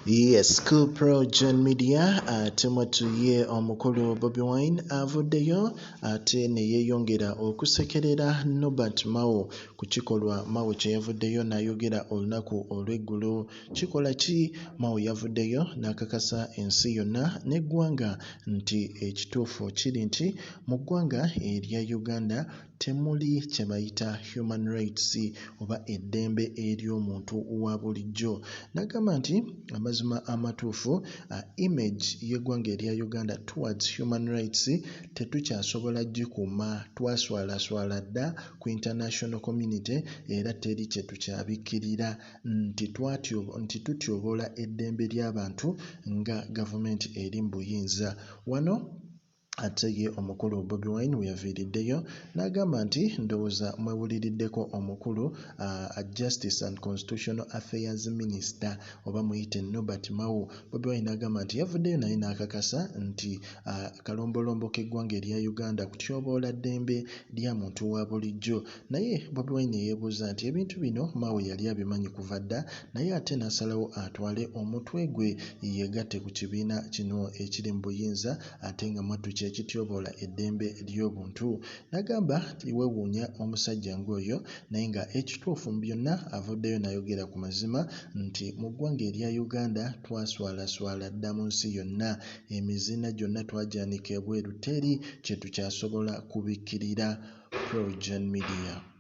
Yes, Cool Pro John Media tumatuye omukulu Bobi Wine avuddeyo ate ne yeeyongera okusekerera Nobert Mao ku kikolwa Mao kye yavuddeyo n'ayogera olunaku olw'eggulo. Kikola ki? Mao yavuddeyo n'akakasa ensi yonna n'eggwanga nti ekituufu kiri nti mu ggwanga erya Uganda temuli kye bayita human rights oba eddembe ery'omuntu wa bulijjo. N'agamba nti amazima amatuufu image y'eggwanga erya Uganda towards human rights tetukyasobola gikuuma, twaswalaswala dda ku international community era teri kye tukyabikkirira nti tutyoboola eddembe ly'abantu nga gavumenti eri mu buyinza. Wano ate ye omukulu Bobi Wine we yaviiriddeyo n'agamba nti ndowooza mwewuliriddeko omukulu Justice and Constitutional Affairs Minister oba muyite Nobert Mao. Bobi Wine n'agamba nti yavuddeyo naye n'akakasa nti kalombolombo k'eggwanga erya Uganda kutyoboola ddembe lya muntu wa bulijjo. Naye Bobi Wine yeebuuza nti ebintu bino Mao yali abimanyi kuva dda naye ate n'asalawo atwale omutwe gwe yeegatte ku kibiina kino ekiri mu buyinza ate nga mwattu ekityoboola eddembe ly'obuntu. N'agamba weewuunya omusajja ng'oyo naye nga ekituufu mu byonna avuddeyo n'ayogera ku mazima nti mu ggwanga erya Uganda twaswalaswala dda mu nsi yonna, emizinda gyonna twagyanika ebweru, teri kye tukyasobola kubikkirira. Pro John Media.